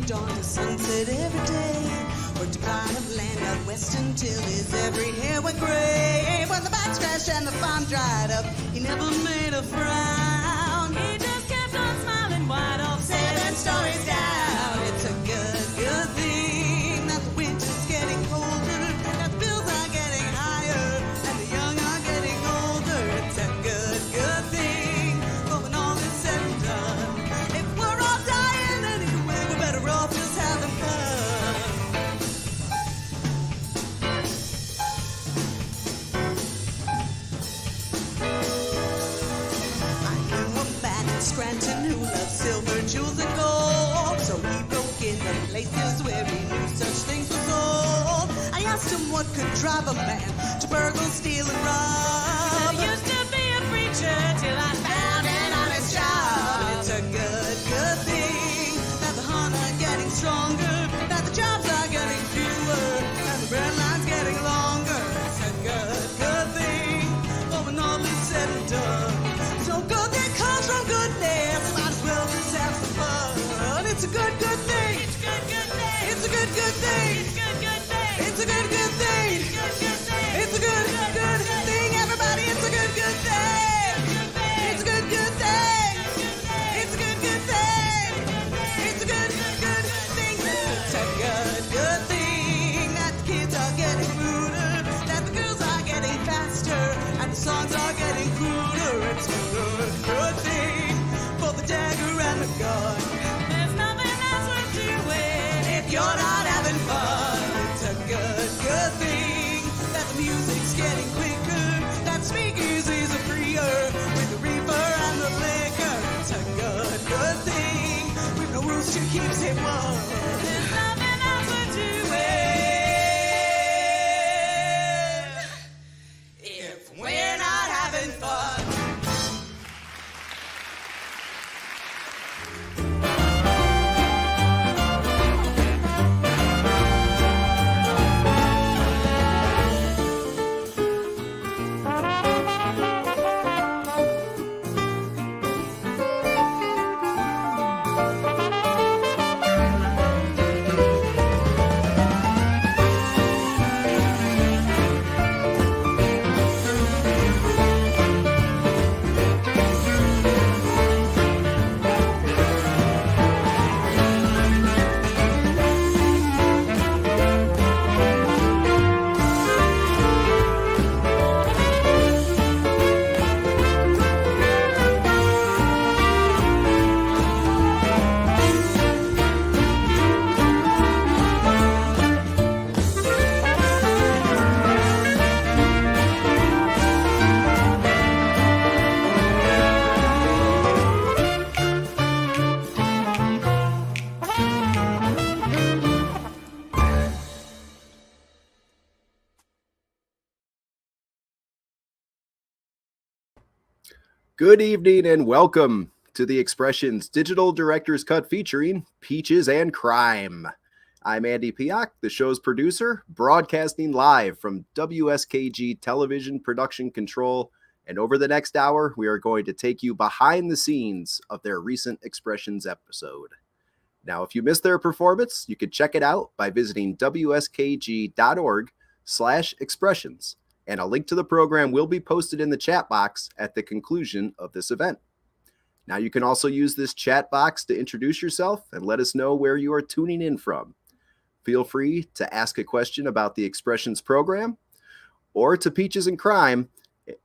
dawn to sunset every day. Worked a plot of land out west until his every hair went gray. When the bats crashed and the farm dried up, he never made a frown. He just kept on smiling wide off, sailing stories down. It's a good thing that the winter's getting colder, that the bills are getting higher, and the young are getting older. It's a good thing, but when all is said and done, if we're all dying anyway, we're better off just having fun. Scranton, who loved silver, jewels, and gold. So he broke in the places where he knew such things were sold. I asked him what could drive a man to burgle, steal, and rob. I used to be a preacher till I found an honest job. It's a good thing that the hunt are getting stronger, that the jobs are getting fewer, and the bread line's getting longer. It's a good thing, but when all is said and done, so good that comes from goodness, might as well just have some fun. It's a good thing. It's a good thing. It's a good thing. It's a good thing. It's a good thing, everybody. It's a good thing. It's a good thing. It's a good thing. It's a good thing. It's a good thing that the kids are getting ruder, that the girls are getting faster, and the songs are getting cruder. It's a good thing for the dagger and the gun. There's nothing else worth doing if you're not having fun. It's a good thing that the music's getting quicker, that speakeasies are freer with the reefer and the liquor. It's a good thing with no rooster keeps it warm. There's nothing else worth doing if we're not having fun. Good evening and welcome to the Expressions Digital Director's Cut featuring Peaches and Crime. I'm Andy Piak, the show's producer, broadcasting live from WSKG Television Production Control, and over the next hour, we are going to take you behind the scenes of their recent Expressions episode. Now, if you missed their performance, you can check it out by visiting wskg.org/expressions. And a link to the program will be posted in the chat box at the conclusion of this event. Now you can also use this chat box to introduce yourself and let us know where you are tuning in from. Feel free to ask a question about the Expressions program or to Peaches and Crime,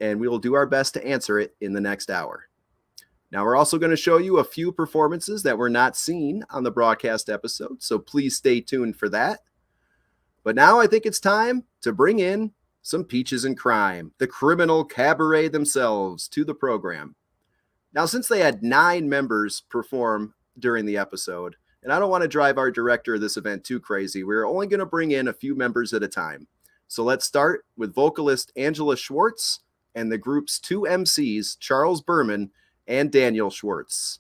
and we will do our best to answer it in the next hour. Now we're also going to show you a few performances that were not seen on the broadcast episode, so please stay tuned for that. But now I think it's time to bring in some Peaches and Crime, the criminal cabaret themselves, to the program. Now, since they had 9 members perform during the episode, and I don't want to drive our director of this event too crazy, we're only going to bring in a few members at a time. So let's start with vocalist Angela Schwartz and the group's 2 MCs, Charles Berman and Daniel Schwartz.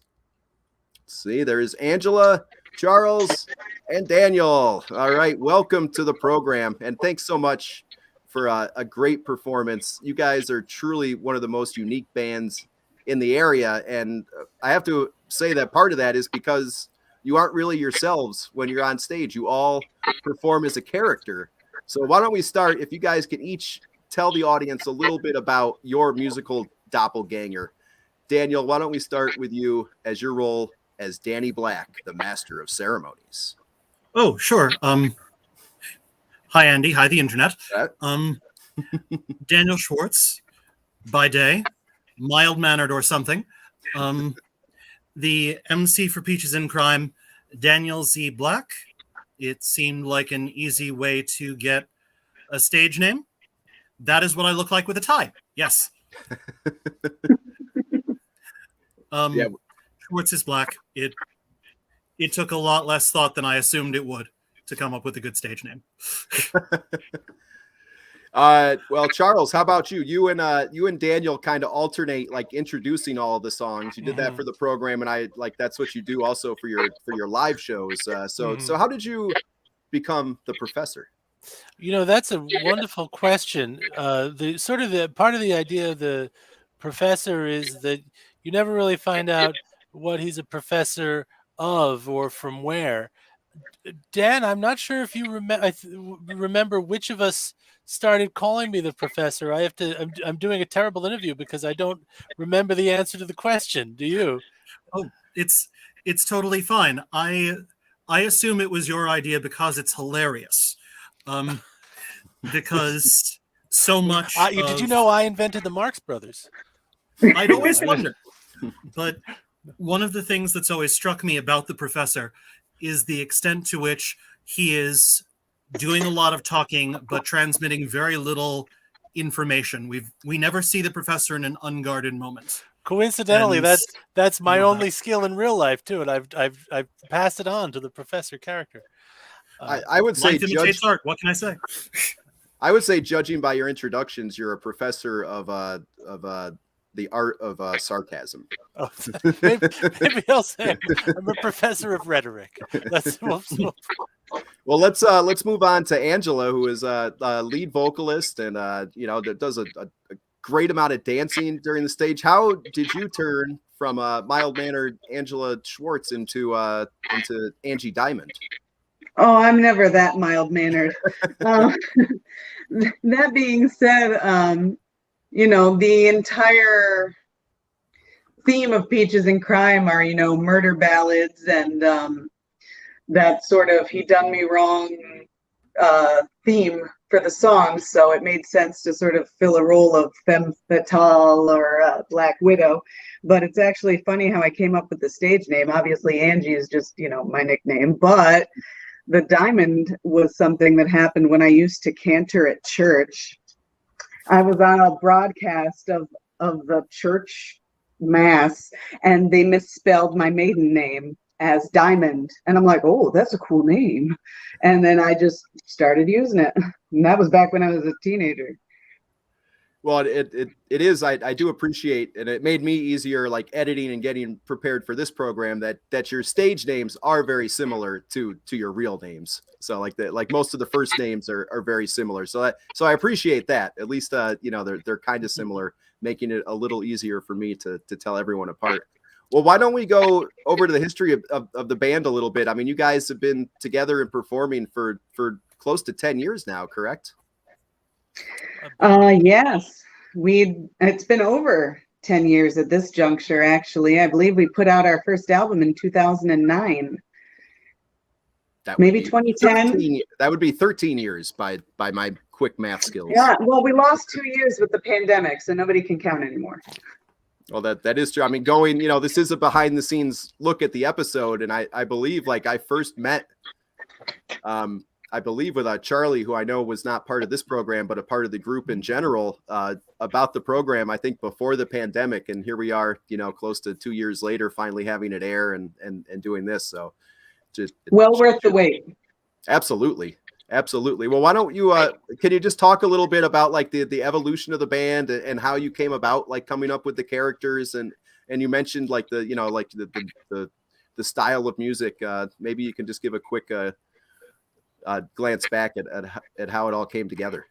See, there's Angela, Charles, and Daniel. All right, welcome to the program, and thanks so much for a great performance. You guys are truly one of the most unique bands in the area, and I have to say that part of that is because you aren't really yourselves when you're on stage. You all perform as a character. So why don't we start, if you guys can each tell the audience a little bit about your musical doppelganger. Daniel, why don't we start with you as your role as Danny Black, the Master of Ceremonies? Oh, sure. Hi, Andy. Hi, the internet. Daniel Schwartz, by day, mild-mannered or something. The MC for Peaches in Crime, Daniel Z. Black. It seemed like an easy way to get a stage name. That is what I look like with a tie. Yes. Schwartz is black. It took a lot less thought than I assumed it would to come up with a good stage name. Well, Charles, how about you? You and Daniel kind of alternate, like introducing all of the songs. You did that for the program, and I like that's what you do also for your live shows. So how did you become the professor? You know, that's a wonderful question. The part of the idea of the professor is that you never really find out what he's a professor of or from where. Dan, I'm not sure if you remember which of us started calling me the professor. I'm doing a terrible interview because I don't remember the answer to the question. Do you? Oh, it's totally fine. I assume it was your idea because it's hilarious. Because so much. Did you know I invented the Marx Brothers? I'd always wondered. But one of the things that's always struck me about the professor is the extent to which he is doing a lot of talking but transmitting very little information. We never see the professor in an unguarded moment. Coincidentally, that's my only skill in real life too, and I've passed it on to the professor character. I would say art. What can I say? I would say, judging by your introductions, you're a professor of the art of sarcasm. Oh, maybe I'll say I'm a professor of rhetoric. Well, let's move on to Angela, who is a lead vocalist and that does a great amount of dancing during the stage. How did you turn from mild-mannered Angela Schwartz into Angie Diamond? Oh, I'm never that mild-mannered. That being said, the entire theme of Peaches in Crime are, murder ballads and that sort of he done me wrong theme for the song. So it made sense to sort of fill a role of femme fatale or Black Widow. But it's actually funny how I came up with the stage name. Obviously, Angie is just, my nickname, but the diamond was something that happened when I used to cantor at church. I was on a broadcast of the church mass, and they misspelled my maiden name as Diamond. And I'm like, oh, that's a cool name. And then I just started using it. And that was back when I was a teenager. Well, it is. I do appreciate, and it made me easier, like editing and getting prepared for this program, that your stage names are very similar to your real names. So like most of the first names are very similar. So I appreciate that. At least they're kind of similar, making it a little easier for me to tell everyone apart. Well, why don't we go over to the history of the band a little bit? I mean, you guys have been together and performing for close to 10 years now, correct? Yes, it's been over 10 years at this juncture. Actually, I believe we put out our first album in 2009. Maybe 2010. That would be 13 years by my quick math skills. Yeah, well, we lost 2 years with the pandemic, so nobody can count anymore. Well, that is true. I mean, this is a behind the scenes look at the episode, and I believe I first met I believe with Charlie, who I know was not part of this program, but a part of the group in general, about the program, I think before the pandemic. And here we are, close to 2 years later, finally having it air and doing this. So just well worth the wait. Absolutely. Well, why don't you, can you just talk a little bit about like the evolution of the band and how you came about, like coming up with the characters and you mentioned like the style of music. Maybe you can just give a quick, glance back at how it all came together.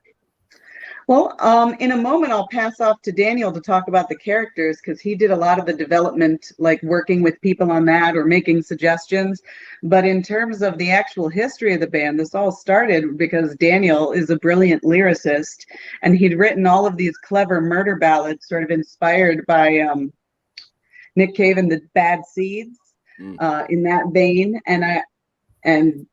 Well, in a moment, I'll pass off to Daniel to talk about the characters because he did a lot of the development, like working with people on that or making suggestions. But in terms of the actual history of the band, this all started because Daniel is a brilliant lyricist, and he'd written all of these clever murder ballads, sort of inspired by Nick Cave and the Bad Seeds, in that vein. And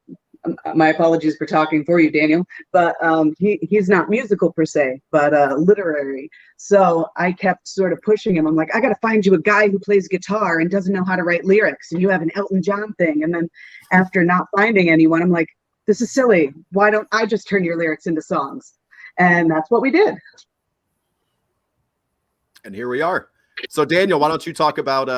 my apologies for talking for you, Daniel, but he's not musical per se, but literary. So I kept sort of pushing him. I'm like, I got to find you a guy who plays guitar and doesn't know how to write lyrics, and you have an Elton John thing. And then after not finding anyone, I'm like, this is silly. Why don't I just turn your lyrics into songs? And that's what we did. And here we are. So Daniel, why don't you talk about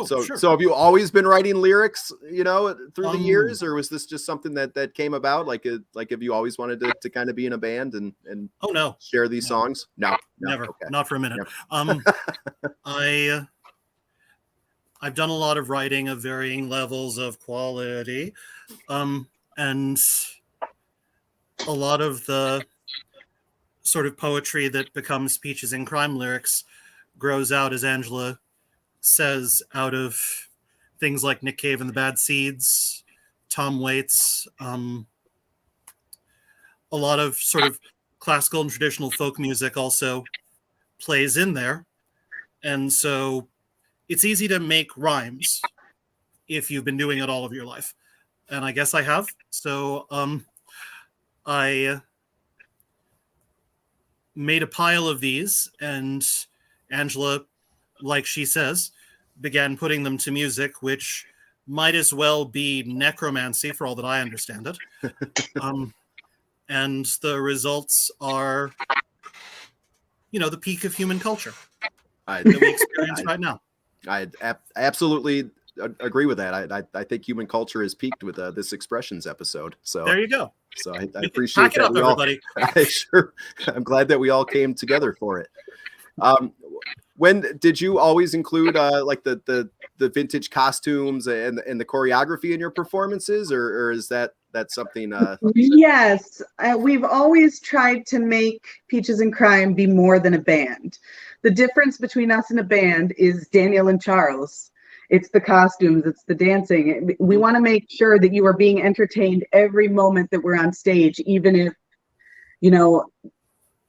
Sure. So have you always been writing lyrics, through the years, or was this just something that came about? Like have you always wanted to kind of be in a band and Oh no, share these songs? No, never, okay. not for a minute. I've done a lot of writing of varying levels of quality, and a lot of the sort of poetry that becomes Peaches and Crime lyrics grows out, as Angela says, out of things like Nick Cave and the Bad Seeds, Tom Waits, a lot of sort of classical and traditional folk music also plays in there. And so it's easy to make rhymes if you've been doing it all of your life. And I guess I have. So I made a pile of these, and Angela, like she says, began putting them to music, which might as well be necromancy for all that I understand it. And the results are, the peak of human culture that we experience right now. I absolutely agree with that. I think human culture has peaked with this expressions episode. So there you go. So I appreciate Pack it up, everybody. I'm glad that we all came together for it. When did you always include like the vintage costumes and the choreography in your performances, or is that something? Yes, we've always tried to make Peaches and Crime be more than a band. The difference between us and a band is Daniel and Charles. It's the costumes, it's the dancing. We want to make sure that you are being entertained every moment that we're on stage, even if,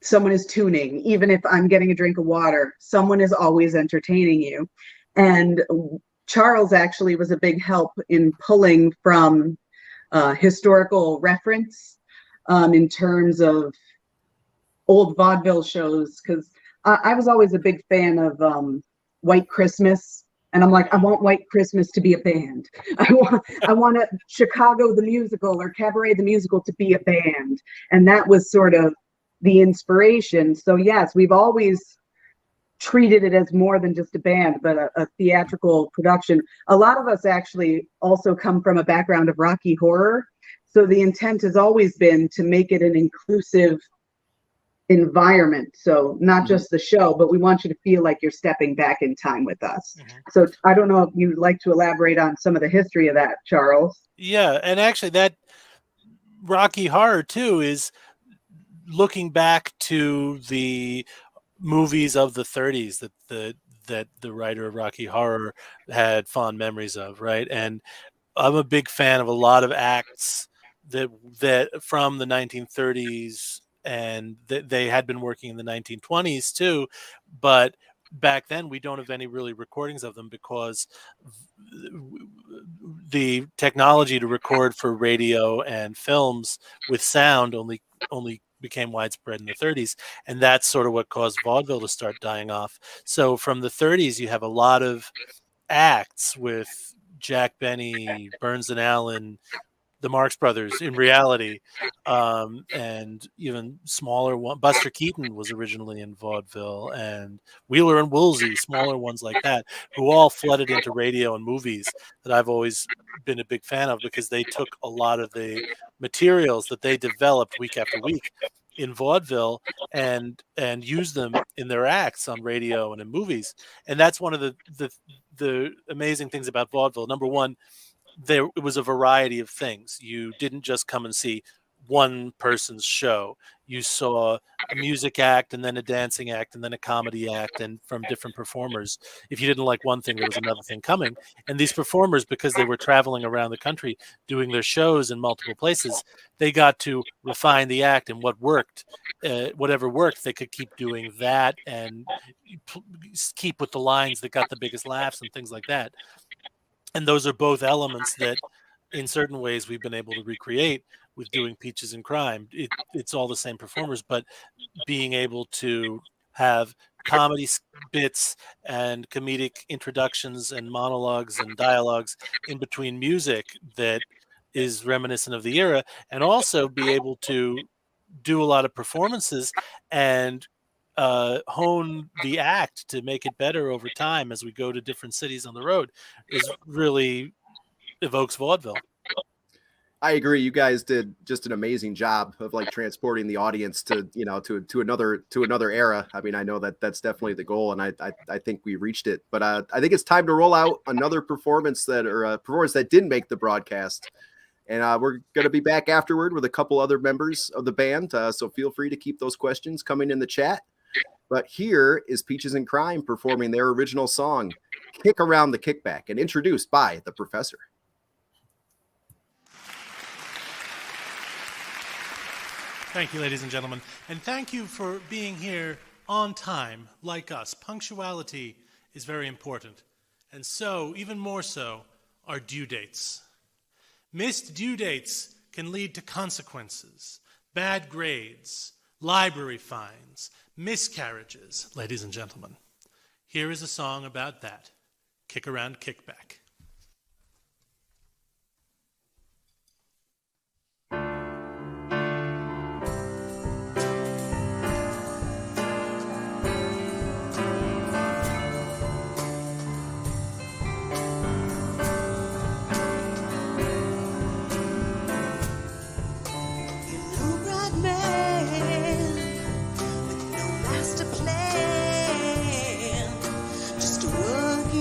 someone is tuning, even if I'm getting a drink of water, someone is always entertaining you. And Charles actually was a big help in pulling from historical reference in terms of old vaudeville shows, because I was always a big fan of White Christmas. And I'm like, I want White Christmas to be a band. I want Chicago the musical or Cabaret the musical to be a band. And that was sort of the inspiration. So yes, we've always treated it as more than just a band, but a theatrical production. A lot of us actually also come from a background of Rocky Horror. So the intent has always been to make it an inclusive environment. So not just the show, but we want you to feel like you're stepping back in time with us. So I don't know if you'd like to elaborate on some of the history of that, Charles. Yeah, and actually that Rocky Horror too is looking back to the movies of the 30s that the writer of Rocky Horror had fond memories of, right? And I'm a big fan of a lot of acts that from the 1930s, and they had been working in the 1920s too, but back then we don't have any really recordings of them because the technology to record for radio and films with sound only became widespread in the 30s, and that's sort of what caused vaudeville to start dying off. So from the 30s you have a lot of acts with Jack Benny, Burns and Allen, the Marx Brothers in reality, and even smaller one. Buster Keaton was originally in vaudeville, and Wheeler and Woolsey, smaller ones like that, who all flooded into radio and movies that I've always been a big fan of because they took a lot of the materials that they developed week after week in vaudeville and used them in their acts on radio and in movies. And that's one of the amazing things about vaudeville. Number one, it was a variety of things. You didn't just come and see one person's show. You saw a music act and then a dancing act and then a comedy act, and from different performers. If you didn't like one thing, there was another thing coming. And these performers, because they were traveling around the country doing their shows in multiple places, they got to refine the act, and what worked, whatever worked, they could keep doing that and keep with the lines that got the biggest laughs and things like that. And those are both elements that in certain ways we've been able to recreate with doing Peaches and Crime. It's all the same performers, but being able to have comedy bits and comedic introductions and monologues and dialogues in between music that is reminiscent of the era, and also be able to do a lot of performances and hone the act to make it better over time as we go to different cities on the road is really evokes vaudeville. I agree. You guys did just an amazing job of like transporting the audience to, you know, to another era. I mean, I know that that's definitely the goal, and I think we reached it. But I think it's time to roll out another performance that didn't make the broadcast. And we're going to be back afterward with a couple other members of the band. So feel free to keep those questions coming in the chat. But here is Peaches and Crime performing their original song, Kick Around the Kickback, and introduced by the Professor. Thank you, ladies and gentlemen. And thank you for being here on time, like us. Punctuality is very important. And so, even more so, are due dates. Missed due dates can lead to consequences, bad grades, library fines, miscarriages, ladies and gentlemen. Here is a song about that. Kick Around Kickback.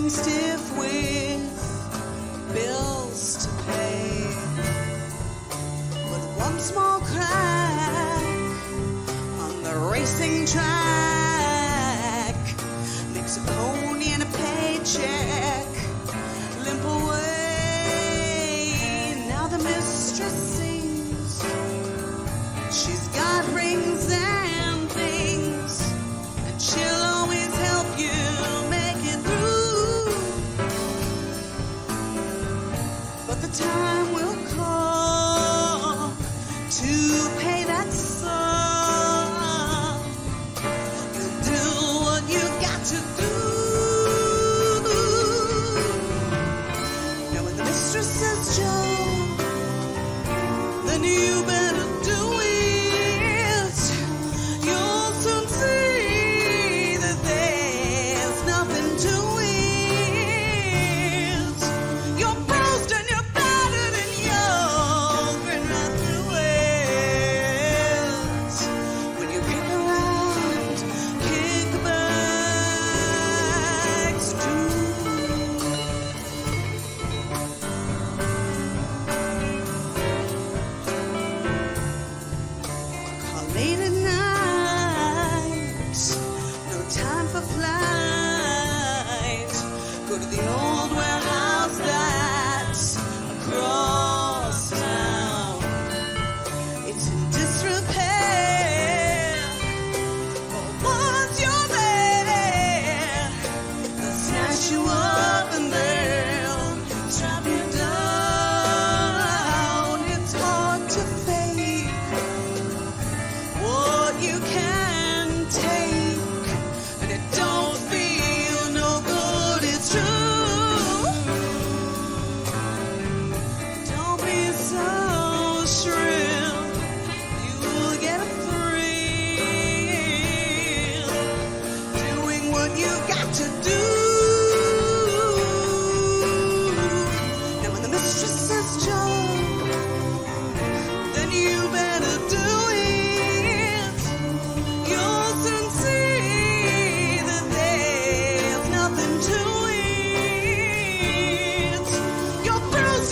Stiff with bills to pay, but one small crack on the racing track makes a pony and a paycheck limp away. Now the mistress sings, she's got rings and things, and she'll always help you make it through. The time will come to pay that sum. You'll do what you got to do. Now when the mistress says Joe, then you better do it. You'll soon see that there's nothing to it. You're bruised and you're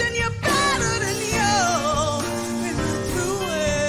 and you're better than you. We're not through it.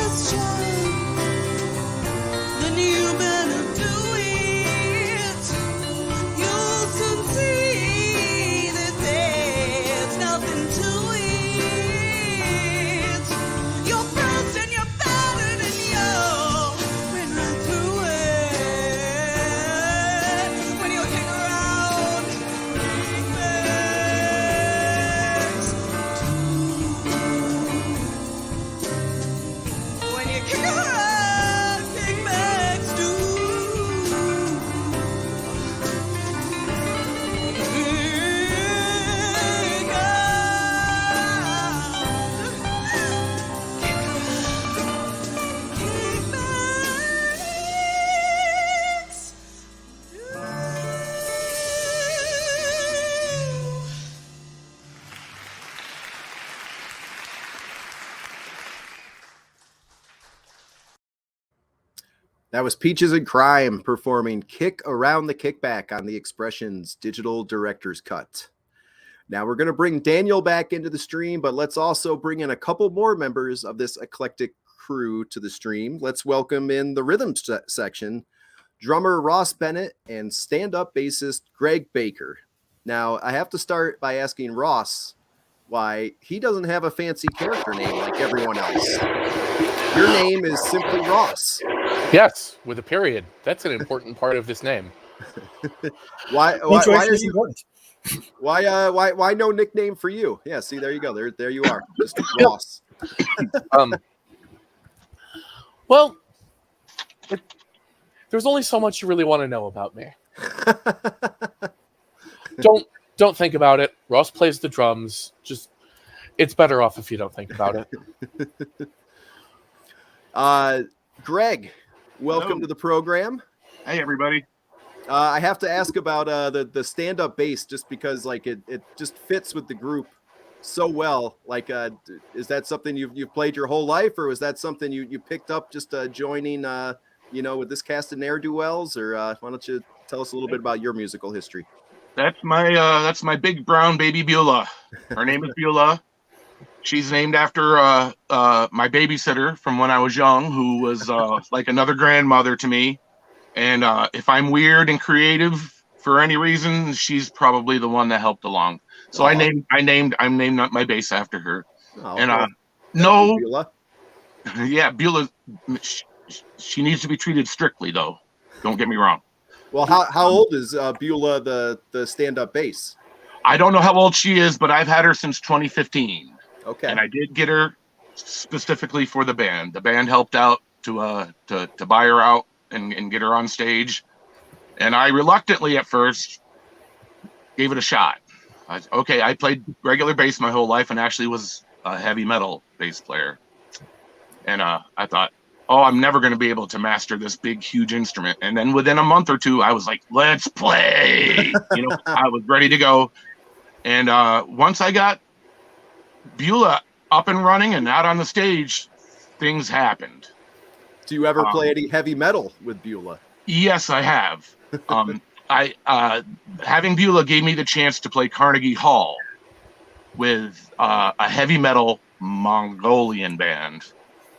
question, then you better do it. You'll soon see that there's nothing to it. You're bruised and you're battered and you're went right through it. When you kick around, big bags. When you kick around, big bags do. That was Peaches and Crime performing Kick Around the Kickback on the Expressions Digital Director's Cut. Now we're going to bring Daniel back into the stream, but let's also bring in a couple more members of this eclectic crew to the stream. Let's welcome in the rhythm section, drummer Ross Bennett and stand-up bassist Greg Baker. Now, I have to start by asking Ross why he doesn't have a fancy character name like everyone else. Your name is simply Ross. Yes, with a period. That's an important part of this name. Why no nickname for you? Yeah, see, there you go. There you are, Mr. Ross. Well, there's only so much you really want to know about me. Don't think about it. Ross plays the drums. Just, it's better off if you don't think about it. Greg, welcome Hello. to the program. Hey, everybody. I have to ask about the stand-up bass, just because like it just fits with the group so well. Like, is that something you've played your whole life, or was that something you picked up just joining with this cast of ne'er-do-wells? Or why don't you tell us a little bit about your musical history? That's my big brown baby Beulah. Her name is Beulah. She's named after my babysitter from when I was young, who was like another grandmother to me. And if I'm weird and creative for any reason, she's probably the one that helped along. So I named my bass after her. Oh, And well, no, Beulah. yeah, Beulah. She needs to be treated strictly, though. Don't get me wrong. Well, how old is Beulah, the stand-up bass? I don't know how old she is, but I've had her since 2015. Okay. And I did get her specifically for the band. The band helped out to buy her out and get her on stage. And I reluctantly at first gave it a shot. I played regular bass my whole life and actually was a heavy metal bass player. And I thought, I'm never going to be able to master this big, huge instrument. And then within a month or two, I was like, let's play. I was ready to go. And once I got Beulah up and running and out on the stage, things happened. Do you ever play any heavy metal with Beulah? Yes, I have. Having Beulah gave me the chance to play Carnegie Hall with a heavy metal Mongolian band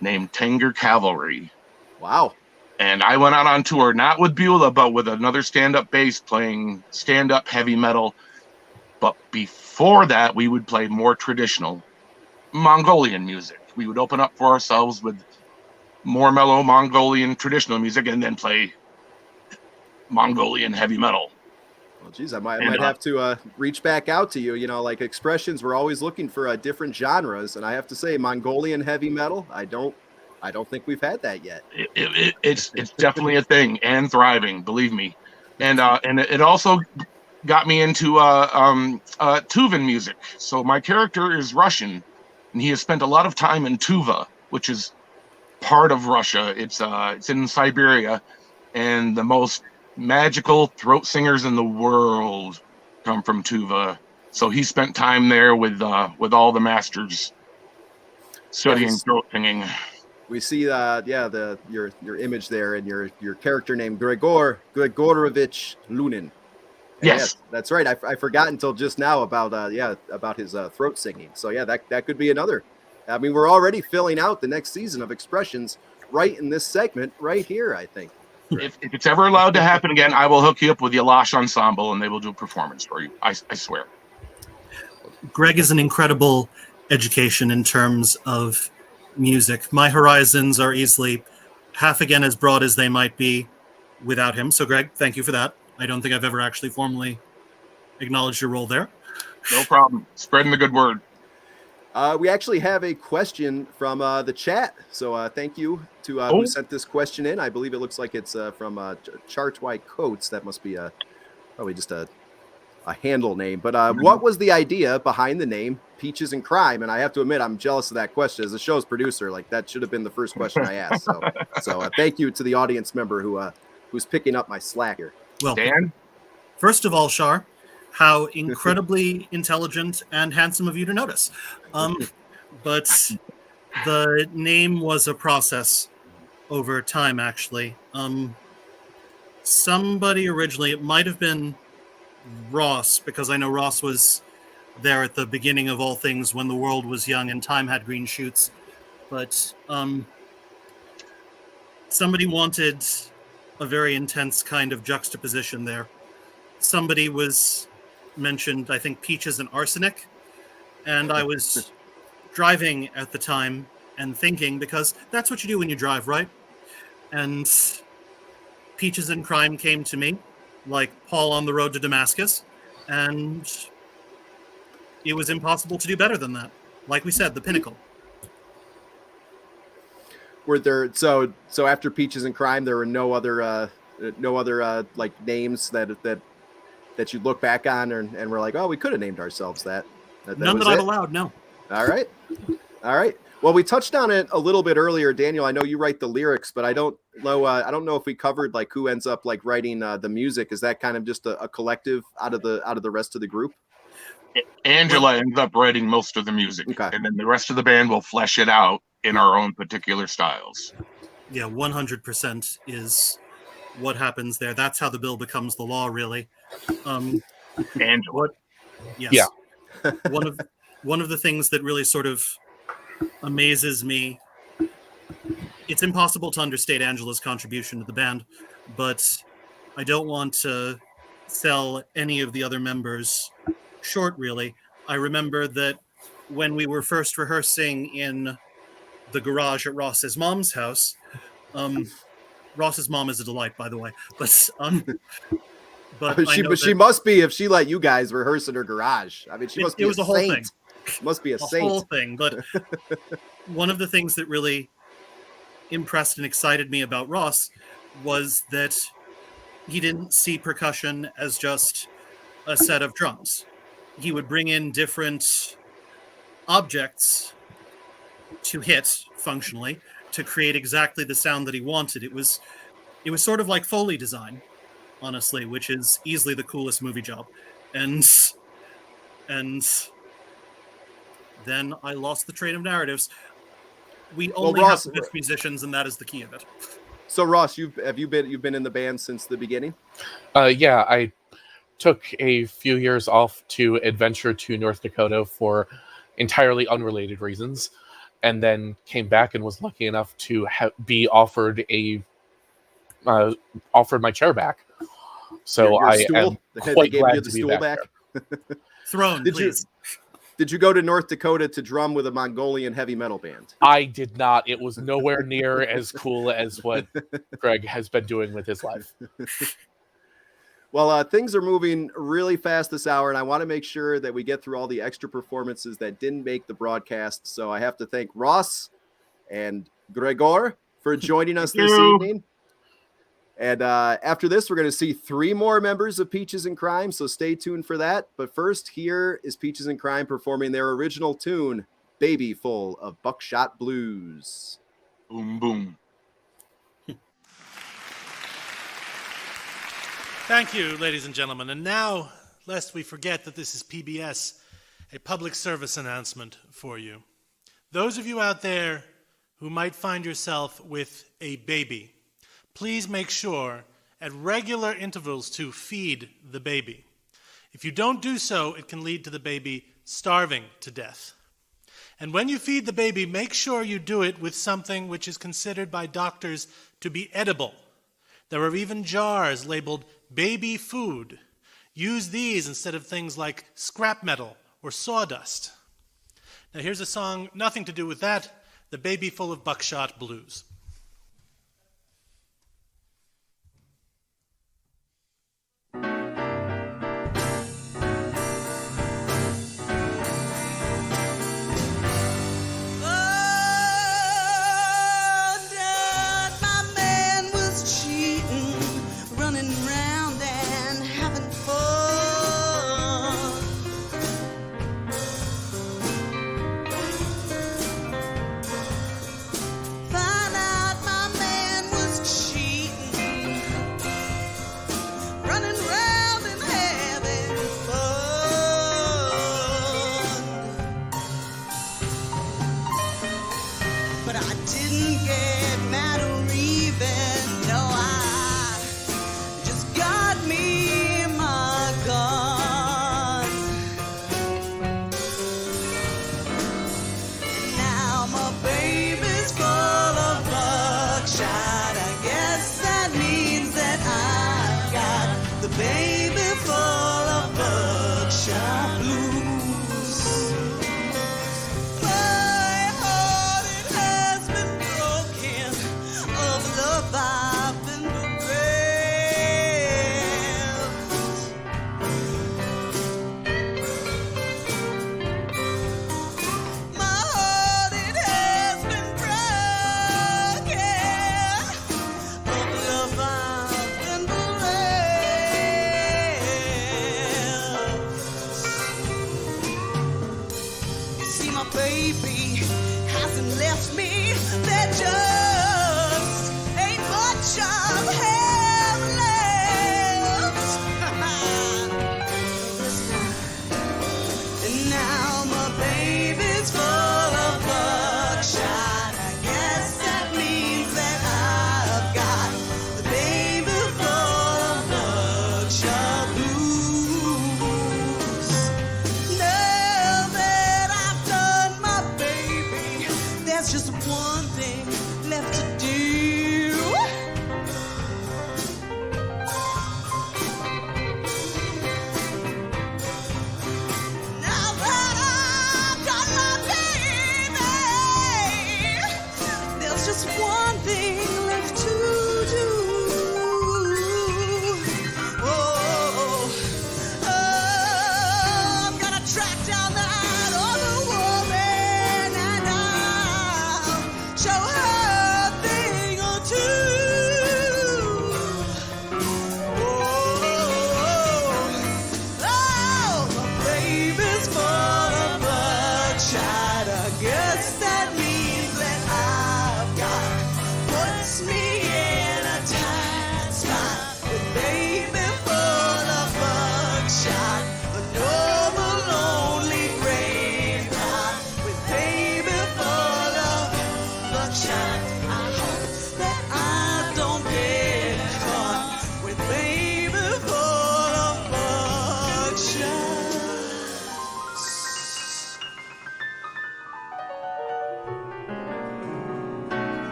named Tanger Cavalry. Wow. And I went out on tour, not with Beulah, but with another stand-up bass playing stand-up heavy metal. But before that, we would play more traditional Mongolian music. We would open up for ourselves with more mellow Mongolian traditional music and then play Mongolian heavy metal. Well, geez, I might have to reach back out to you. Like Expressions, we're always looking for different genres, and I have to say, Mongolian heavy metal, I don't think we've had that yet. It's definitely a thing and thriving, believe me. And it also got me into Tuvan music. So my character is Russian, and he has spent a lot of time in Tuva, which is part of Russia. It's in Siberia, and the most magical throat singers in the world come from Tuva. So he spent time there with all the masters studying throat singing. We see your image there, and your character named Grigorovich Lunin. Yes, that's right. I forgot until just now about his throat singing. So yeah, that could be another I mean, we're already filling out the next season of Expressions right in this segment right here, I think. If it's ever allowed to happen again, I will hook you up with the Yalash Ensemble, and they will do a performance for you. I swear. Greg is an incredible education in terms of music. My horizons are easily half again as broad as they might be without him. So, Greg, thank you for that. I don't think I've ever actually formally acknowledged your role there. No problem. Spreading the good word. We actually have a question from the chat. So thank you to who sent this question in. I believe it looks like it's from Chart White Coates. That must be probably just a handle name. But what was the idea behind the name Peaches and Crime? And I have to admit, I'm jealous of that question. As the show's producer, like that should have been the first question I asked. So thank you to the audience member who's picking up my slack here. Well, Dan? First of all, Shar, how incredibly intelligent and handsome of you to notice. But the name was a process over time, actually. Somebody originally, it might have been Ross, because I know Ross was there at the beginning of all things when the world was young and time had green shoots. But somebody wanted a very intense kind of juxtaposition there. Somebody mentioned, I think, peaches and arsenic. And I was driving at the time and thinking, because that's what you do when you drive, right? And Peaches and Crime came to me, like Paul on the road to Damascus. And it was impossible to do better than that. Like we said, the pinnacle. Were there so after Peaches and Crime, there were no other like names that you look back on and we're like, oh, we could have named ourselves that. None that I've allowed, no. All right. Well, we touched on it a little bit earlier, Daniel. I know you write the lyrics, but I don't know if we covered like who ends up like writing the music. Is that kind of just a collective out of the rest of the group? Angela ends up writing most of the music, okay, and then the rest of the band will flesh it out in our own particular styles. Yeah, 100% is what happens there. That's how the bill becomes the law, really. Angela. Yes. Yeah. One of the things that really sort of amazes me, it's impossible to understate Angela's contribution to the band, but I don't want to sell any of the other members short, really. I remember that when we were first rehearsing in the garage at Ross's mom's house, Ross's mom is a delight, by the way, but she must be, if she let you guys rehearse in her garage. I mean, she must be a whole saint. Thing. Must be a saint. Whole thing. But one of the things that really impressed and excited me about Ross was that he didn't see percussion as just a set of drums. He would bring in different objects to hit functionally to create exactly the sound that he wanted. It was sort of like Foley design, honestly, which is easily the coolest movie job. And then I lost the train of narratives. We only have the best musicians, and that is the key of it. So Ross, you've been in the band since the beginning? Yeah, I took a few years off to adventure to North Dakota for entirely unrelated reasons, and then came back and was lucky enough to be offered my chair back. So your I stool? am quite glad to be back. Throne, please. Did you go to North Dakota to drum with a Mongolian heavy metal band? I did not. It was nowhere near as cool as what Greg has been doing with his life. Well, things are moving really fast this hour, and I want to make sure that we get through all the extra performances that didn't make the broadcast. So I have to thank Ross and Gregor for joining us this evening. And after this, we're going to see 3 more members of Peaches and Crime, so stay tuned for that. But first, here is Peaches and Crime performing their original tune, Baby Full of Buckshot Blues. Boom, boom. Thank you, ladies and gentlemen. And now, lest we forget that this is PBS, a public service announcement for you. Those of you out there who might find yourself with a baby, please make sure at regular intervals to feed the baby. If you don't do so, it can lead to the baby starving to death. And when you feed the baby, make sure you do it with something which is considered by doctors to be edible. There are even jars labeled baby food. Use these instead of things like scrap metal or sawdust. Now here's a song, nothing to do with that, The Baby Full of Buckshot Blues.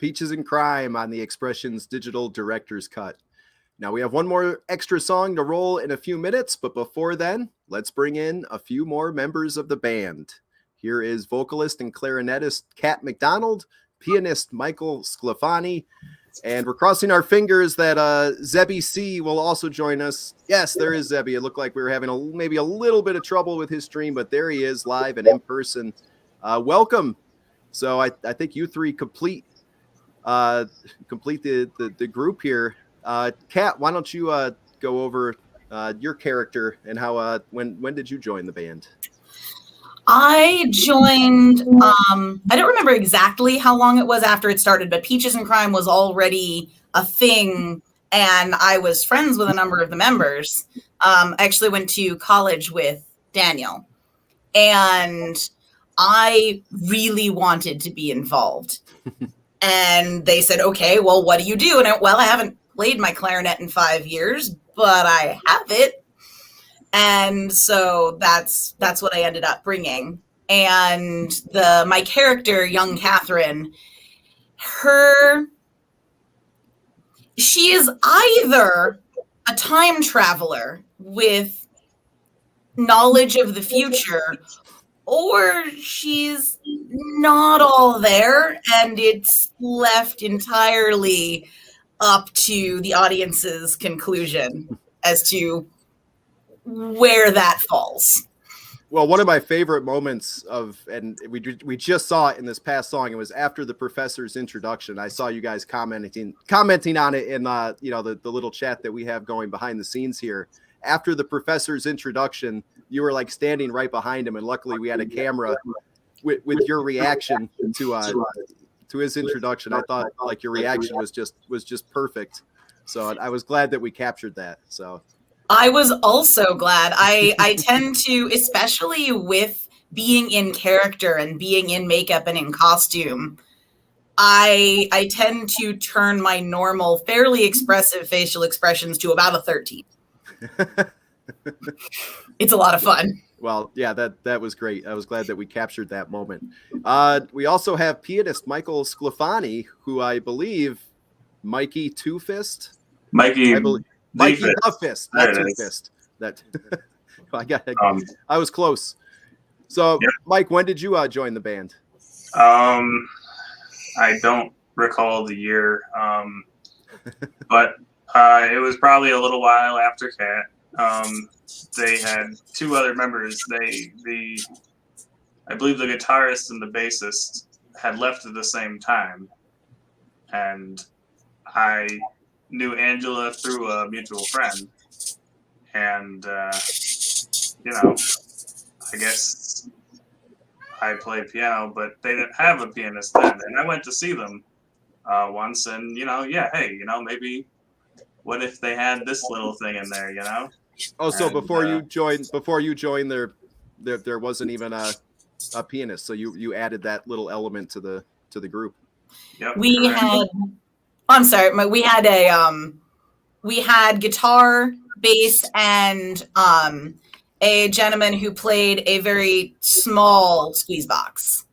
Peaches and Crime on the Expressions Digital Director's Cut. Now we have one more extra song to roll in a few minutes, but before then, let's bring in a few more members of the band. Here is vocalist and clarinetist Kat McDonald, pianist Michael Sclafani, and we're crossing our fingers that Zebby C will also join us. Yes, there is Zebby. It looked like we were having maybe a little bit of trouble with his stream, but there he is live and in person. Welcome. So I think you three complete the group here. Kat, why don't you go over your character and how when did you join the band? I joined, I don't remember exactly how long it was after it started, but Peaches and Crime was already a thing, and I was friends with a number of the members. I actually went to college with Daniel, and I really wanted to be involved. And they said, okay, well, what do you do? And I haven't played my clarinet in 5 years, but I have it. And so that's what I ended up bringing. And my character, young Catherine, she is either a time traveler with knowledge of the future, or she's not all there, and it's left entirely up to the audience's conclusion as to where that falls. Well, one of my favorite moments and we just saw it in this past song. It was after the professor's introduction. I saw you guys commenting on it in the little chat that we have going behind the scenes here. After the professor's introduction, you were like standing right behind him, and luckily we had a camera with your reaction to his introduction. I thought like your reaction was just perfect. So I was glad that we captured that. So I was also glad. I tend to, especially with being in character and being in makeup and in costume, I tend to turn my normal, fairly expressive facial expressions to about a 13. It's a lot of fun. Well, yeah, that was great. I was glad that we captured that moment. We also have pianist Michael Sclafani, who I believe Mikey Two-Fist. Mikey Two-Fist, not Two-Fist. That I was close. So, yep. Mike, when did you join the band? I don't recall the year, but it was probably a little while after Cat. They had two other members. I believe the guitarist and the bassist had left at the same time, and I knew Angela through a mutual friend, and I guess I played piano, but they didn't have a pianist then, and I went to see them once, and maybe what if they had this little thing in there, Oh, so before you joined, there wasn't even a pianist, so you added that little element to the group. Yep. We had guitar, bass, and a gentleman who played a very small squeeze box.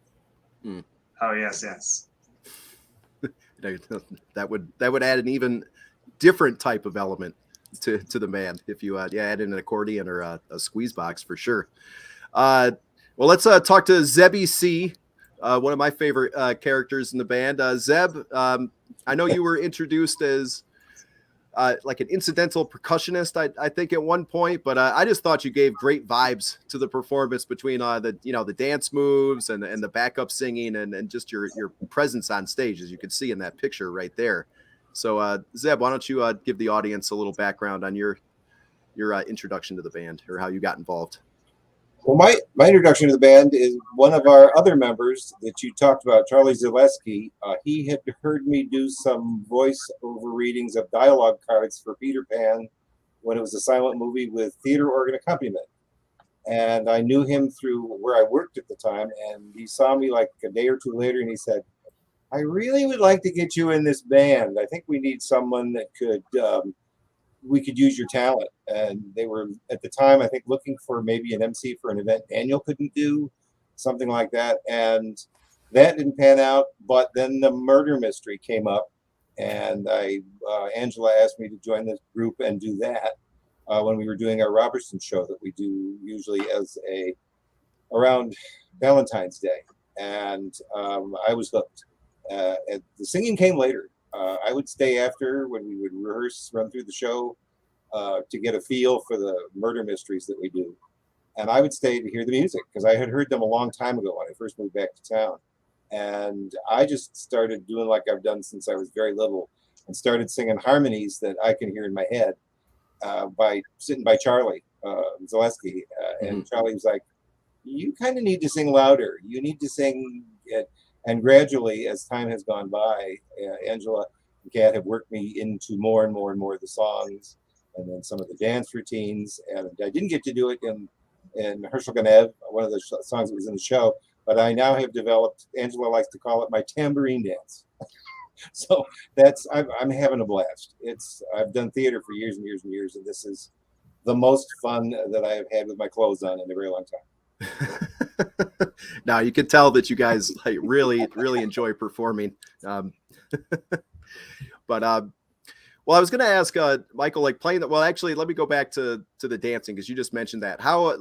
Oh yes. That would add an even different type of element to the band if you add in an accordion or a squeeze box for sure. Well, let's talk to Zebby C, one of my favorite characters in the band. Zeb, I know you were introduced as like an incidental percussionist, I think at one point, but I just thought you gave great vibes to the performance between the dance moves and the backup singing and just your presence on stage, as you can see in that picture right there. So Zeb, why don't you give the audience a little background on your introduction to the band or how you got involved? Well, my introduction to the band is one of our other members that you talked about, Charlie Zaleski. He had heard me do some voice-over readings of dialogue cards for Peter Pan when it was a silent movie with theater organ accompaniment. And I knew him through where I worked at the time, and he saw me like a day or two later, and he said, I really would like to get you in this band. I think we need someone that we could use your talent. And they were at the time, I think, looking for maybe an MC for an event Daniel couldn't do, something like that. And that didn't pan out. But then the murder mystery came up, and Angela asked me to join this group and do that when we were doing our Robertson show that we do usually around Valentine's Day. And I was hooked. And the singing came later. I would stay after when we would rehearse, run through the show to get a feel for the murder mysteries that we do. And I would stay to hear the music because I had heard them a long time ago when I first moved back to town. And I just started doing like I've done since I was very little and started singing harmonies that I can hear in my head by sitting by Charlie Zaleski. And Charlie was like, you kind of need to sing louder. You need to sing it. And gradually, as time has gone by, Angela and Kat have worked me into more and more and more of the songs, and then some of the dance routines. And I didn't get to do it in and Herschel Ganev, one of the songs that was in the show. But I now have developed, Angela likes to call it my tambourine dance. So I'm having a blast. I've done theater for years and years and years, and this is the most fun that I have had with my clothes on in a very long time. Now you can tell that you guys like really enjoy performing. But well, I was going to ask Michael, like playing that. Well, actually, let me go back to the dancing because you just mentioned that. How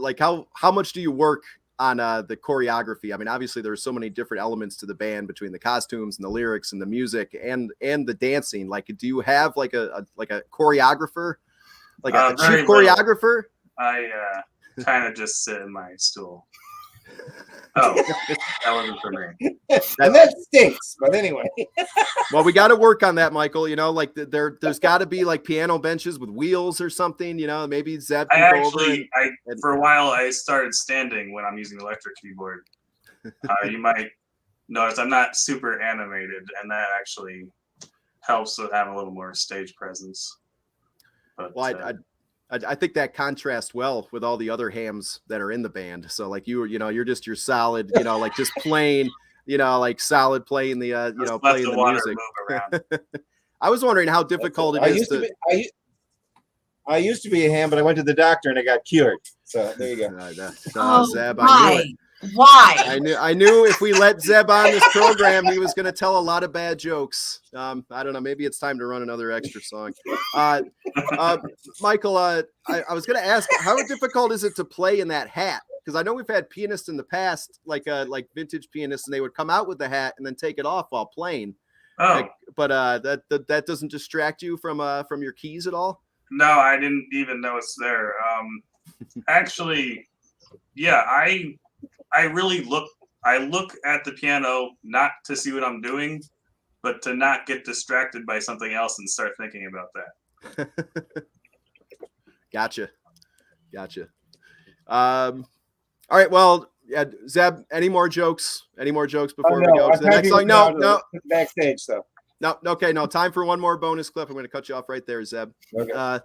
much do you work on the choreography? I mean, obviously there's so many different elements to the band between the costumes and the lyrics and the music and the dancing. Like, do you have like a choreographer, like a chief choreographer? I kind of just sit in my stool. Oh, that wasn't for me. And that stinks. But anyway. Well, we got to work on that, Michael. You know, like there's got to be like piano benches with wheels or something. You know, maybe Zeb can go over and for a while I started standing when I'm using the electric keyboard. You might notice I'm not super animated, and that actually helps with having a little more stage presence. But, well, I think that contrasts well with all the other hams that are in the band. So like you're just your solid, like just playing, like solid playing the, playing the music. I was wondering how difficult it is I used to be a ham, but I went to the doctor and I got cured. So there you go. Zeb, why? I knew it. Why? I knew if we let Zeb on this program, he was going to tell a lot of bad jokes. I don't know. Maybe it's time to run another extra song. Michael, I was going to ask, how difficult is it to play in that hat? Because I know we've had pianists in the past, like vintage pianists, and they would come out with the hat and then take it off while playing. Oh, but that doesn't distract you from your keys at all? No, I didn't even know it's there. Actually, yeah, I really look at the piano not to see what I'm doing, but to not get distracted by something else and start thinking about that. Gotcha. All right. Well, yeah, Zeb, any more jokes before we go to the next song? No. Backstage stuff. No. Okay. No, time for one more bonus clip. I'm going to cut you off right there, Zeb. Okay.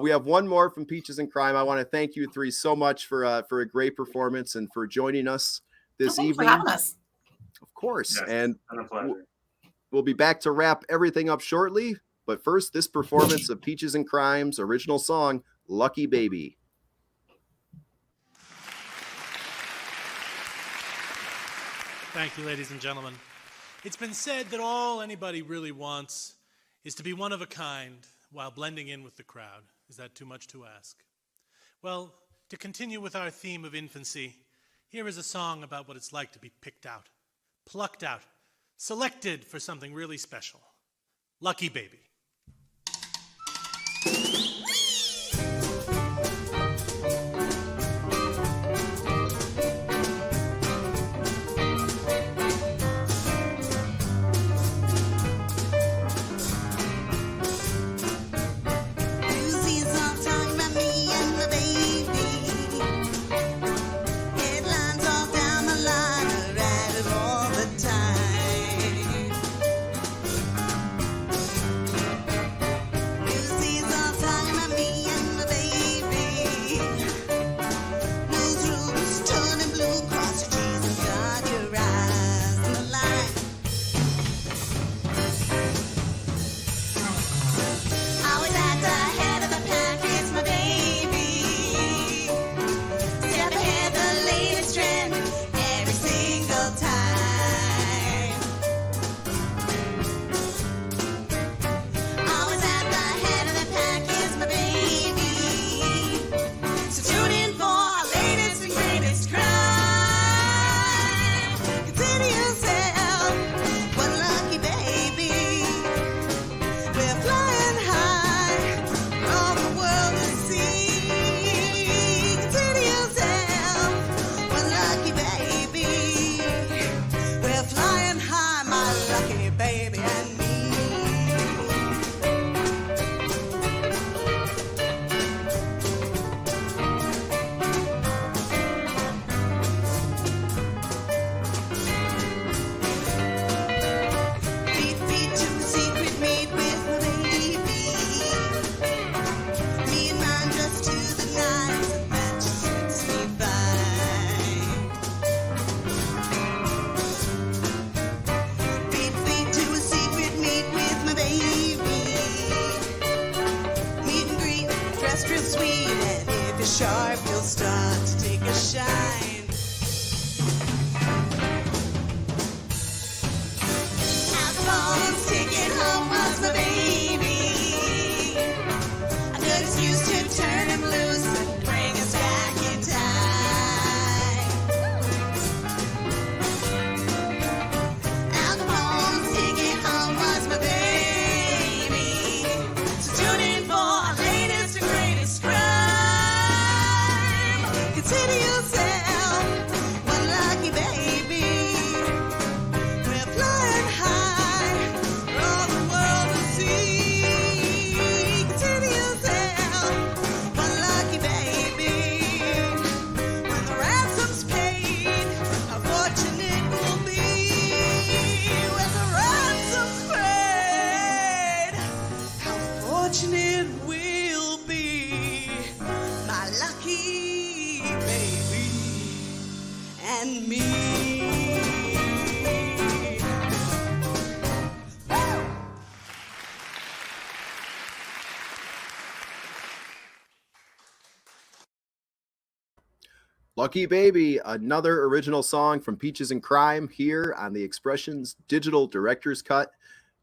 We have one more from Peaches and Crime. I want to thank you three so much for a great performance and for joining us this evening. For having us. Of course. Yes, and a pleasure. We'll be back to wrap everything up shortly. But first, this performance of Peaches and Crime's original song, Lucky Baby. Thank you, ladies and gentlemen. It's been said that all anybody really wants is to be one of a kind while blending in with the crowd. Is that too much to ask? Well, to continue with our theme of infancy, here is a song about what it's like to be picked out, plucked out, selected for something really special. Lucky Baby. Headlines all down the line, I read it all the time. Lucky Baby, another original song from Peaches and Crime here on the Expressions Digital Director's Cut.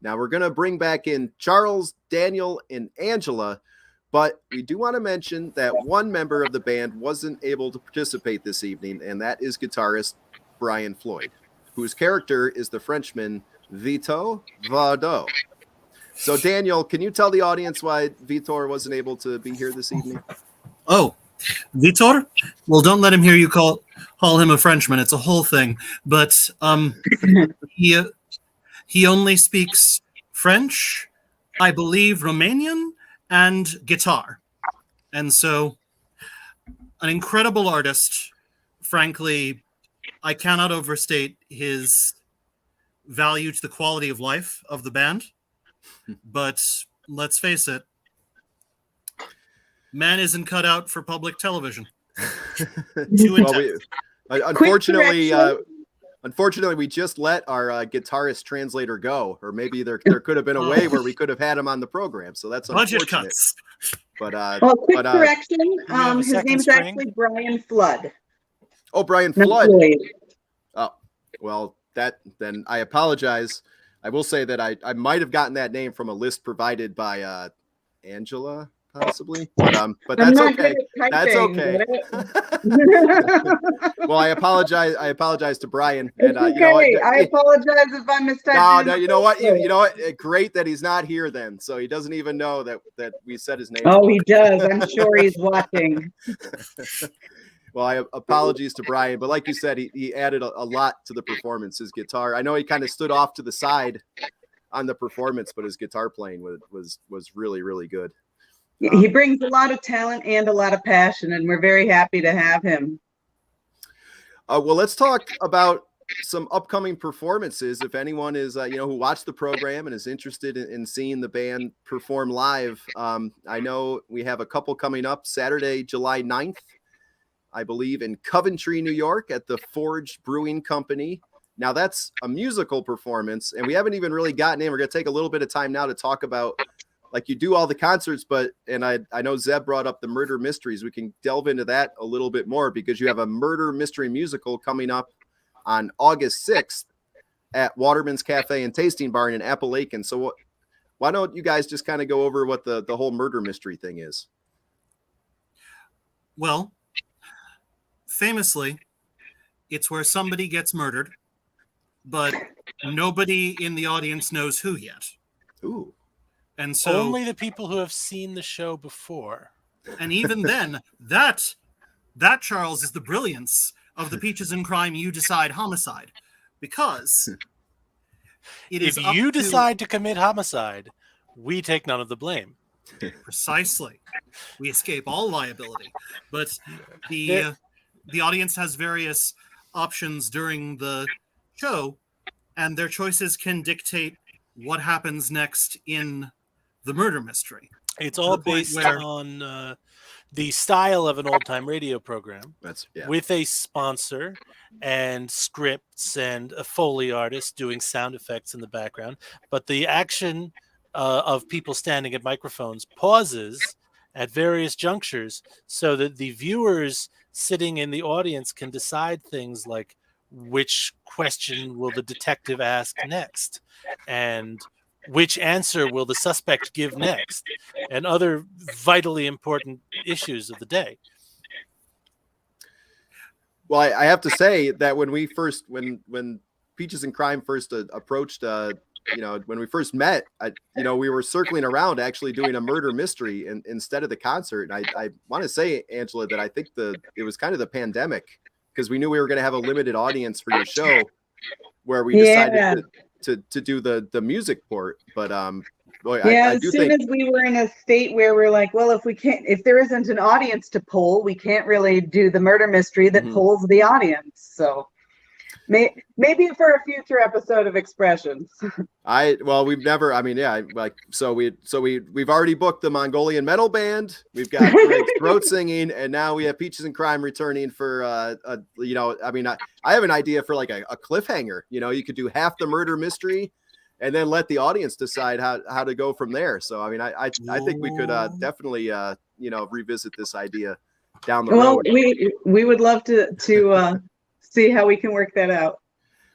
Now we're going to bring back in Charles, Daniel, and Angela, but we do want to mention that one member of the band wasn't able to participate this evening, and that is guitarist Brian Floyd, whose character is the Frenchman Vito Vardot. So Daniel, can you tell the audience why Vitor wasn't able to be here this evening? Oh, Vitor? Well, don't let him hear you call him a Frenchman. It's a whole thing. But he only speaks French, I believe Romanian, and guitar. And so an incredible artist. Frankly, I cannot overstate his value to the quality of life of the band. But let's face it, man isn't cut out for public television. Unfortunately, we just let our guitarist translator go, or maybe there could have been a way where we could have had him on the program. So that's budget unfortunate. cuts. But quick correction. His name's actually Brian Flood. Oh, Brian Flood. Oh, well, then I apologize. I will say that I might have gotten that name from a list provided by Angela, possibly, but that's okay. That's okay. Well, I apologize. I apologize to Brian. And okay. you know what, I apologize if I mistyped. No, you know what? You know what? Great that he's not here then, so he doesn't even know that we said his name. Oh, he does. I'm sure he's watching. Well, apologies to Brian, but like you said, he added a lot to the performance. His guitar, I know he kind of stood off to the side on the performance, but his guitar playing was really, really good. He brings a lot of talent and a lot of passion, and we're very happy to have him. Well, let's talk about some upcoming performances. If anyone is, who watched the program and is interested in seeing the band perform live, I know we have a couple coming up Saturday, July 9th. I believe in Coventry, New York at the Forge Brewing Company. Now that's a musical performance, and we haven't even really gotten in. We're going to take a little bit of time now to talk about, like you do all the concerts, and I know Zeb brought up the murder mysteries. We can delve into that a little bit more because you have a murder mystery musical coming up on August 6th at Waterman's Cafe and Tasting Bar in Appalachian. So why don't you guys just kind of go over what the whole murder mystery thing is? Well, famously, it's where somebody gets murdered, but nobody in the audience knows who yet. Ooh. And so only the people who have seen the show before. And even then, that Charles is the brilliance of the Peaches and Crime You Decide homicide, because if you decide to commit homicide, we take none of the blame. Precisely. We escape all liability. But the audience has various options during the show, and their choices can dictate what happens next in the murder mystery. It's all based on the style of an old-time radio program. With a sponsor and scripts and a Foley artist doing sound effects in the background. But the action of people standing at microphones pauses at various junctures so that the viewers sitting in the audience can decide things like which question will the detective ask next, and which answer will the suspect give next, and other vitally important issues of the day. Well, I have to say that when Peaches and Crime first approached, when we first met, we were circling around actually doing a murder mystery instead of the concert. And I want to say, Angela, that I think it was kind of the pandemic, because we knew we were going to have a limited audience for your show, where we decided to do the music port. But as soon as we were in a state where we're like, well, if there isn't an audience to poll, we can't really do the murder mystery that polls the audience. So maybe for a future episode of Expressions. We've already booked the Mongolian metal band. We've got Greg's throat singing, and now we have Peaches and Crime returning for I have an idea for like a cliffhanger. You could do half the murder mystery and then let the audience decide how to go from there. So I think we could definitely revisit this idea down the Well, road. we would love to see how we can work that out.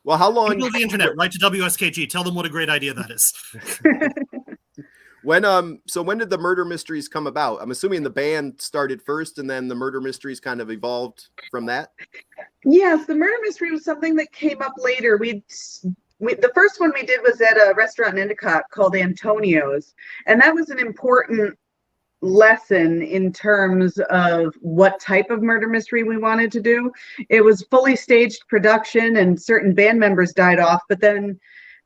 Well, how long? People of the internet, write to WSKG. Tell them what a great idea that is. So when did the murder mysteries come about? I'm assuming the band started first, and then the murder mysteries kind of evolved from that. Yes, the murder mystery was something that came up later. The first one we did was at a restaurant in Endicott called Antonio's, and that was an important lesson in terms of what type of murder mystery we wanted to do. It was fully staged production, and certain band members died off, but then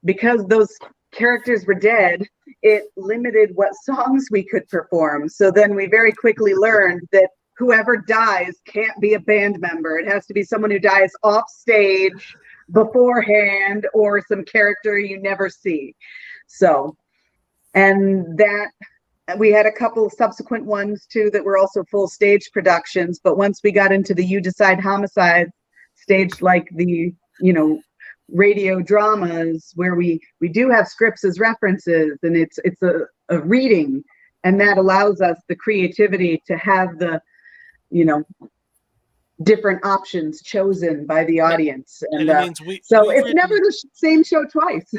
because those characters were dead, it limited what songs we could perform. So then we very quickly learned that whoever dies can't be a band member. It has to be someone who dies off stage beforehand, or some character you never see. So, and that we had a couple subsequent ones too that were also full stage productions. But once we got into the You Decide homicides, staged like the, radio dramas, where we do have scripts as references, and it's a reading, and that allows us the creativity to have the different options chosen by the audience. And it means so it's never the same show twice.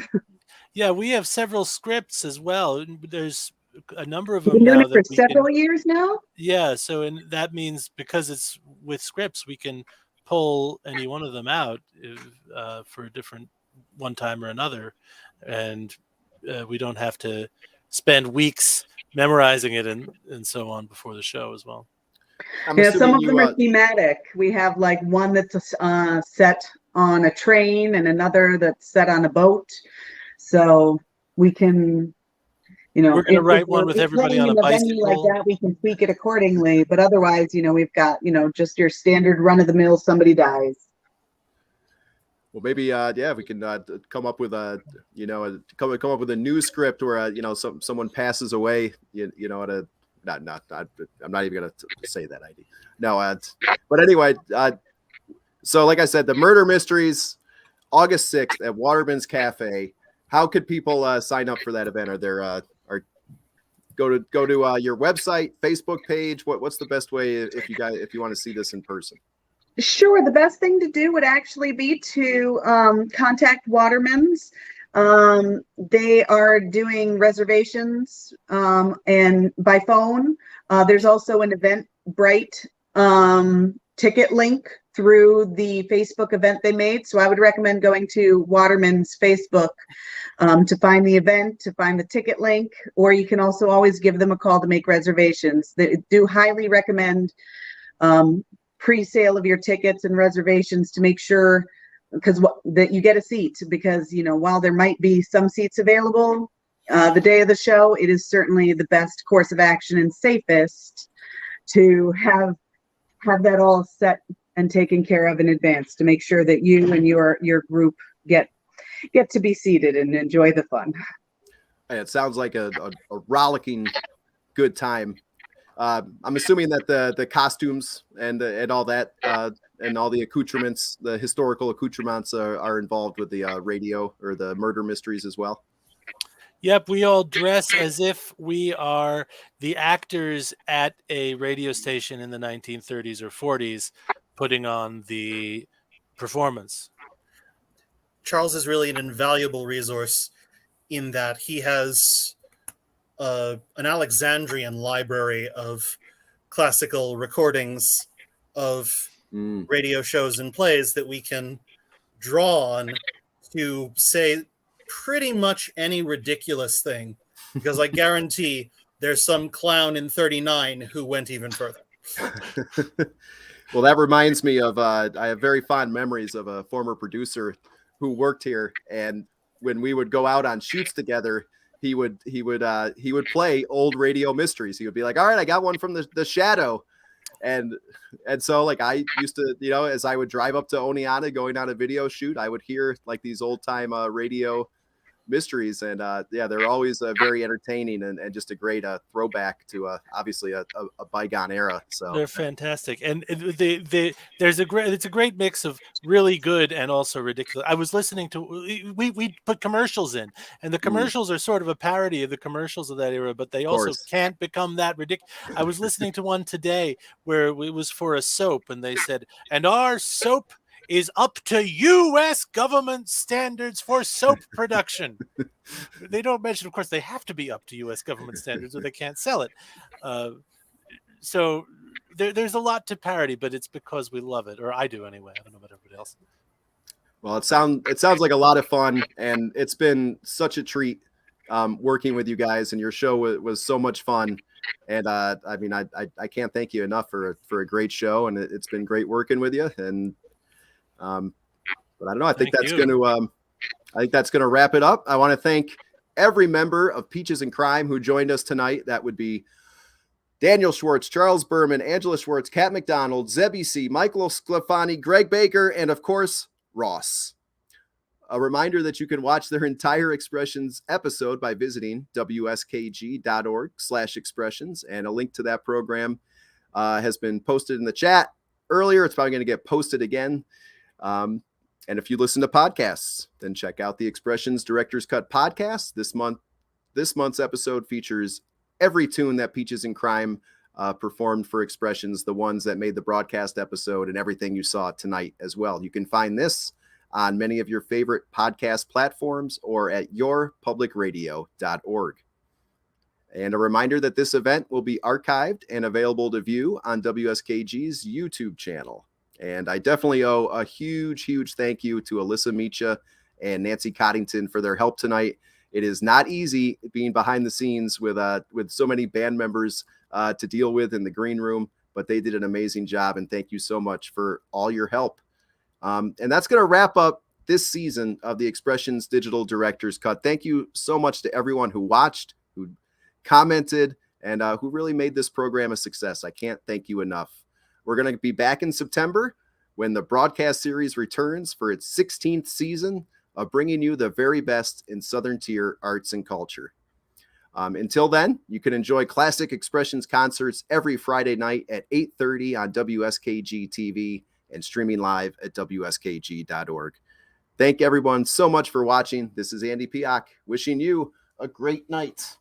Yeah, we have several scripts as well. There's a number of We've them been doing now it for that several years now. Yeah, so and that means because it's with scripts, we can pull any one of them out for a different one time or another, and we don't have to spend weeks memorizing it and so on before the show as well. Yeah, some of them are thematic. We have like one that's set on a train, and another that's set on a boat. So we can, we're going to write one with everybody on a bicycle. Like that, we can tweak it accordingly. But otherwise, we've got, just your standard run of the mill. Somebody dies. Well, maybe we can come up with a come up with a new script where someone passes away. At a I'm not even gonna say that idea. No, but anyway, so like I said, the murder mysteries, August 6th at Waterman's Cafe. How could people sign up for that event? Are there go to your website, Facebook page? What's the best way if you want to see this in person? Sure. The best thing to do would actually be to contact Waterman's. They are doing reservations and by phone. There's also an Eventbrite ticket link through the Facebook event they made. So I would recommend going to Waterman's Facebook to find the event, to find the ticket link, or you can also always give them a call to make reservations. They do highly recommend pre-sale of your tickets and reservations to make sure that you get a seat, because while there might be some seats available the day of the show, it is certainly the best course of action and safest to have that all set and taken care of in advance, to make sure that you and your group get to be seated and enjoy the fun. It sounds like a rollicking good time. I'm assuming that the costumes and all that and all the accoutrements, the historical accoutrements, are involved with the radio or the murder mysteries as well. Yep, we all dress as if we are the actors at a radio station in the 1930s or 40s, putting on the performance. Charles is really an invaluable resource in that he has an Alexandrian library of classical recordings of radio shows and plays that we can draw on to say pretty much any ridiculous thing, because I guarantee there's some clown in 39 who went even further. Well, that reminds me of I have very fond memories of a former producer who worked here, and when we would go out on shoots together, he would play old radio mysteries. He would be like, all right, I got one from the Shadow. And so like I used to, as I would drive up to Oneonta going on a video shoot, I would hear like these old time radio mysteries, and yeah, they're always very entertaining and just a great throwback to obviously a bygone era. So they're fantastic, and it's a great mix of really good and also ridiculous. I was listening to we put commercials in, and the commercials are sort of a parody of the commercials of that era, but they also can't become that ridiculous. I was listening to one today where it was for a soap, and they said, "And our soap is up to U.S. government standards for soap production." They don't mention, of course, they have to be up to U.S. government standards or they can't sell it. So there's a lot to parody, but it's because we love it, or I do anyway. I don't know about everybody else. Well, it sounds like a lot of fun, and it's been such a treat working with you guys, and your show was so much fun. And I mean, I can't thank you enough for a great show, and it's been great working with you. And but I don't know. I think that's going to wrap it up. I want to thank every member of Peaches and Crime who joined us tonight. That would be Daniel Schwartz, Charles Berman, Angela Schwartz, Kat McDonald, Zebby C, Michael Sclafani, Greg Baker, and of course, Ross. A reminder that you can watch their entire Expressions episode by visiting wskg.org/expressions, and a link to that program has been posted in the chat earlier. It's probably going to get posted again. And if you listen to podcasts, then check out the Expressions Director's Cut podcast. This month's episode features every tune that Peaches and Crime performed for Expressions, the ones that made the broadcast episode, and everything you saw tonight as well. You can find this on many of your favorite podcast platforms or at yourpublicradio.org. And a reminder that this event will be archived and available to view on WSKG's YouTube channel. And I definitely owe a huge, huge thank you to Alyssa Micha and Nancy Coddington for their help tonight. It is not easy being behind the scenes with so many band members to deal with in the green room, but they did an amazing job, and thank you so much for all your help. And that's going to wrap up this season of the Expressions Digital Director's Cut. Thank you so much to everyone who watched, who commented, and who really made this program a success. I can't thank you enough. We're going to be back in September when the broadcast series returns for its 16th season of bringing you the very best in Southern Tier arts and culture. Until then, you can enjoy classic Expressions concerts every Friday night at 8:30 on WSKG TV and streaming live at wskg.org. Thank everyone so much for watching. This is Andy Piak wishing you a great night.